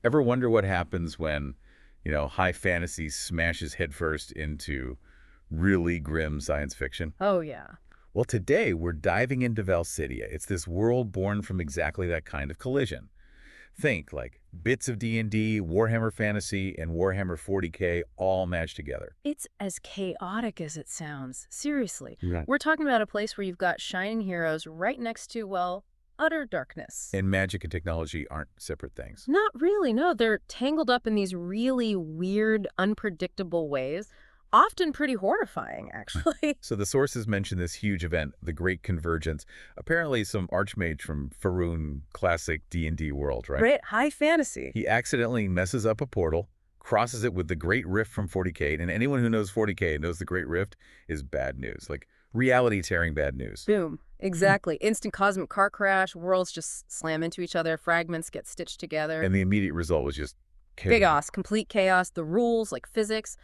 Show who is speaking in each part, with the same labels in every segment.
Speaker 1: Ever wonder what happens when, high fantasy smashes headfirst into really grim science fiction?
Speaker 2: Oh, yeah.
Speaker 1: Well, today we're diving into Valsidia. It's this world born from exactly that kind of collision. Think like bits of D&D, Warhammer Fantasy, and Warhammer 40K all matched together.
Speaker 2: It's as chaotic as it sounds. Seriously.
Speaker 1: Right.
Speaker 2: We're talking about a place where you've got shining heroes right next to, well, utter darkness.
Speaker 1: And magic and technology aren't separate things.
Speaker 2: Not really, no. They're tangled up in these really weird, unpredictable ways. Often pretty horrifying, actually.
Speaker 1: So the sources mention this huge event, the Great Convergence. Apparently some archmage from Faerun classic D&D world, right?
Speaker 2: Right? High fantasy.
Speaker 1: He accidentally messes up a portal, crosses it with the Great Rift from 40K, and anyone who knows 40K knows the Great Rift is bad news, like reality-tearing bad news.
Speaker 2: Boom. Exactly. Instant cosmic car crash, worlds just slam into each other, fragments get stitched together.
Speaker 1: And the immediate result was just
Speaker 2: Chaos, complete chaos. The rules, like physics,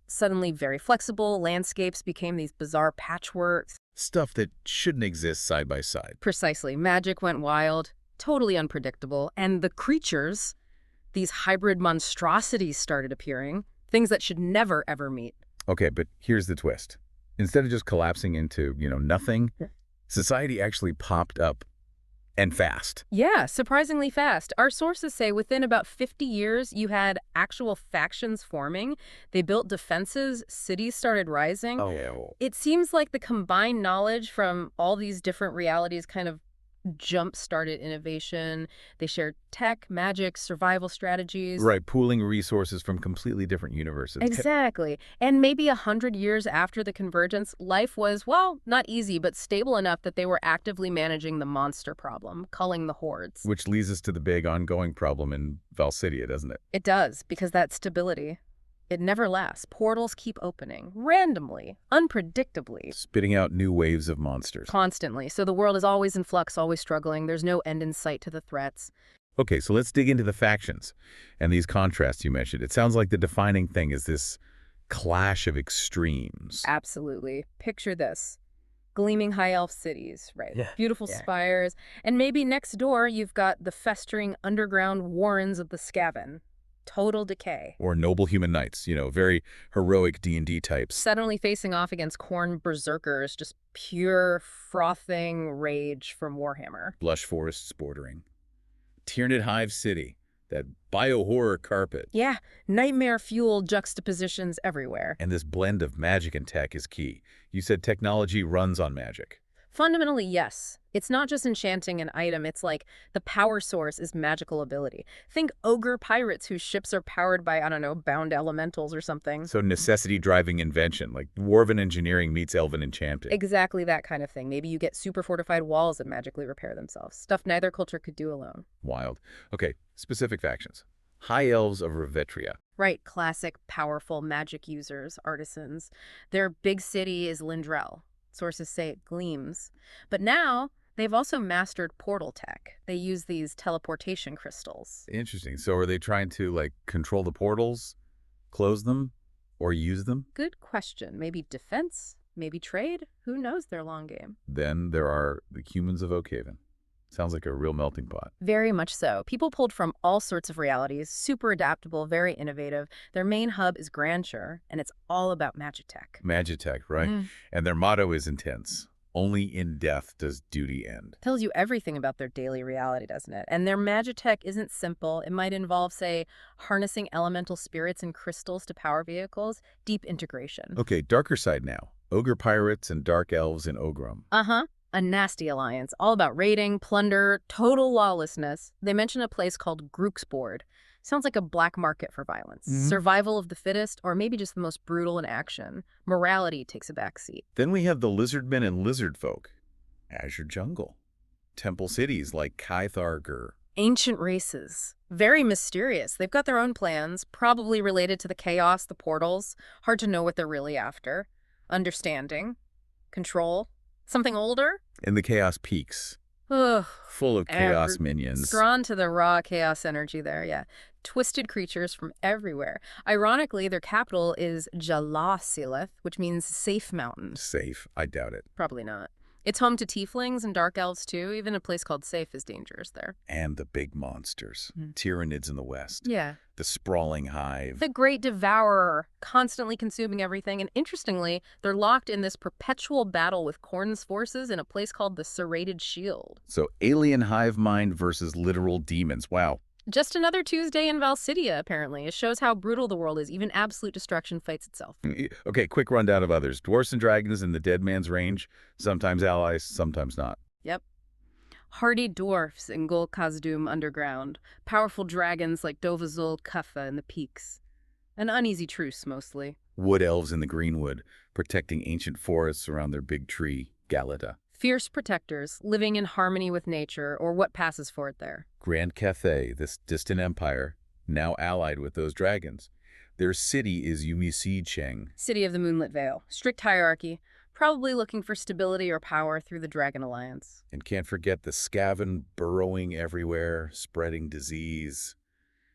Speaker 2: suddenly very flexible. Landscapes became these bizarre patchworks.
Speaker 1: stuff that shouldn't exist side by side.
Speaker 2: Precisely. Magic went wild, totally unpredictable. And the creatures, these hybrid monstrosities started appearing, things that should never, ever meet.
Speaker 1: Okay, but here's the twist. Instead of just collapsing into, nothing,
Speaker 2: Yeah.
Speaker 1: society actually popped up and fast.
Speaker 2: Yeah, surprisingly fast. Our sources say within about 50 years, you had actual factions forming. They built defenses, cities started rising.
Speaker 1: Oh.
Speaker 2: It seems like the combined knowledge from all these different realities kind of jump-started innovation. They shared tech, magic, survival strategies.
Speaker 1: Right, pooling resources from completely different universes.
Speaker 2: Exactly. And maybe 100 years after the convergence, life was, well, not easy, but stable enough that they were actively managing the monster problem, culling the hordes.
Speaker 1: Which leads us to the big ongoing problem in Valsidia, doesn't it?
Speaker 2: It does, because that stability, it never lasts. Portals keep opening, randomly, unpredictably,
Speaker 1: Spitting out new waves of monsters.
Speaker 2: constantly. So the world is always in flux, always struggling. There's no end in sight to the threats.
Speaker 1: Okay, so let's dig into the factions and these contrasts you mentioned. It sounds like the defining thing is this clash of extremes.
Speaker 2: Absolutely. Picture this. Gleaming high elf cities, right?
Speaker 1: Yeah,
Speaker 2: Beautiful
Speaker 1: yeah.
Speaker 2: spires. And maybe next door you've got the festering underground warrens of the Skaven. Total decay.
Speaker 1: Or noble human knights, very heroic D&D types.
Speaker 2: Suddenly facing off against corn berserkers, just pure frothing rage from Warhammer.
Speaker 1: Lush forests bordering. Tyranid Hive City, that bio-horror carpet.
Speaker 2: Yeah, nightmare-fueled juxtapositions everywhere.
Speaker 1: And this blend of magic and tech is key. You said technology runs on magic.
Speaker 2: Fundamentally, yes. It's not just enchanting an item, it's like the power source is magical ability. Think ogre pirates whose ships are powered by, I don't know, bound elementals or something.
Speaker 1: So necessity driving invention, like dwarven engineering meets elven enchanting.
Speaker 2: Exactly that kind of thing. Maybe you get super fortified walls that magically repair themselves. Stuff neither culture could do alone.
Speaker 1: Wild. Okay, specific factions. High Elves of Revetria.
Speaker 2: Right, classic, powerful magic users, artisans. Their big city is Lindrel. Sources say it gleams. But now, they've also mastered portal tech. They use these teleportation crystals.
Speaker 1: Interesting. So are they trying to, control the portals, close them, or use them?
Speaker 2: Good question. Maybe defense? Maybe trade? Who knows their long game?
Speaker 1: Then there are the humans of Oakhaven. Sounds like a real melting pot.
Speaker 2: Very much so. People pulled from all sorts of realities, super adaptable, very innovative. Their main hub is Grandeur, and it's all about magitech.
Speaker 1: Magitech, right? And their motto is intense. Only in death does duty end.
Speaker 2: Tells you everything about their daily reality, doesn't it? And their magitech isn't simple. It might involve, say, harnessing elemental spirits and crystals to power vehicles. Deep integration.
Speaker 1: Okay, darker side now. Ogre pirates and dark elves in Ogrum.
Speaker 2: Uh-huh. A nasty alliance, all about raiding, plunder, total lawlessness. They mention a place called Grooksboard. Sounds like a black market for violence. Survival of the fittest, or maybe just the most brutal in action. Morality takes a backseat.
Speaker 1: Then we have the lizardmen and lizard folk. Azure Jungle. Temple cities like Kythargur.
Speaker 2: Ancient races. Very mysterious. They've got their own plans, probably related to the chaos, the portals. Hard to know what they're really after. Understanding. Control. Something older?
Speaker 1: And the Chaos Peaks.
Speaker 2: Ugh.
Speaker 1: Full of chaos minions.
Speaker 2: Drawn to the raw chaos energy there, yeah. Twisted creatures from everywhere. Ironically, their capital is Jalasilith, which means safe mountain.
Speaker 1: Safe. I doubt it.
Speaker 2: Probably not. It's home to tieflings and dark elves, too. Even a place called Safe is dangerous there.
Speaker 1: And the big monsters.
Speaker 2: Mm.
Speaker 1: Tyranids in the west.
Speaker 2: Yeah.
Speaker 1: The sprawling hive.
Speaker 2: The Great Devourer, constantly consuming everything. And interestingly, they're locked in this perpetual battle with Khorne's forces in a place called the Serrated Shield.
Speaker 1: So alien hive mind versus literal demons. Wow.
Speaker 2: Just another Tuesday in Valsidia, apparently. It shows how brutal the world is. Even absolute destruction fights itself.
Speaker 1: Okay, quick rundown of others. Dwarfs and dragons in the Dead Man's Range. Sometimes allies, sometimes not.
Speaker 2: Yep. Hardy dwarfs in Gol Khazdum underground. Powerful dragons like Dovazul Kutha in the peaks. An uneasy truce, mostly.
Speaker 1: Wood elves in the Greenwood, protecting ancient forests around their big tree, Galata.
Speaker 2: Fierce protectors, living in harmony with nature, or what passes for it there.
Speaker 1: Grand Cathay, this distant empire, now allied with those dragons. Their city is Cheng.
Speaker 2: City of the Moonlit Vale. Strict hierarchy. Probably looking for stability or power through the Dragon Alliance.
Speaker 1: And can't forget the Skaven burrowing everywhere, spreading disease.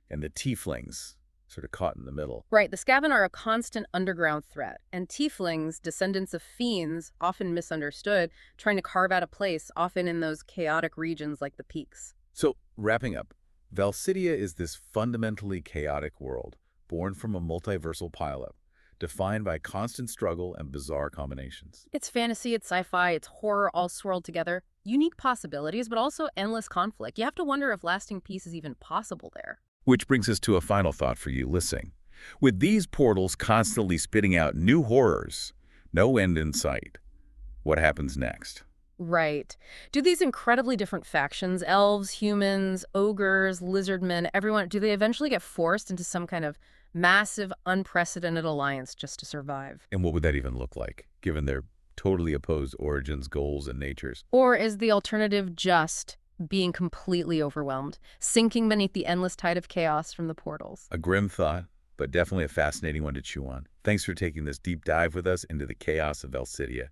Speaker 1: And the tieflings, sort of caught in the middle.
Speaker 2: Right, the Skaven are a constant underground threat, and tieflings, descendants of fiends, often misunderstood, trying to carve out a place, often in those chaotic regions like the peaks.
Speaker 1: So, wrapping up, Valsidia is this fundamentally chaotic world, born from a multiversal pileup, defined by constant struggle and bizarre combinations.
Speaker 2: It's fantasy, it's sci-fi, it's horror all swirled together. Unique possibilities, but also endless conflict. You have to wonder if lasting peace is even possible there.
Speaker 1: Which brings us to a final thought for you listening. With these portals constantly spitting out new horrors, no end in sight, what happens next?
Speaker 2: Right. Do these incredibly different factions, elves, humans, ogres, lizardmen, everyone, do they eventually get forced into some kind of massive, unprecedented alliance just to survive?
Speaker 1: And what would that even look like, given their totally opposed origins, goals, and natures?
Speaker 2: Or is the alternative just being completely overwhelmed, sinking beneath the endless tide of chaos from the portals?
Speaker 1: A grim thought, but definitely a fascinating one to chew on. Thanks for taking this deep dive with us into the chaos of Valsidia.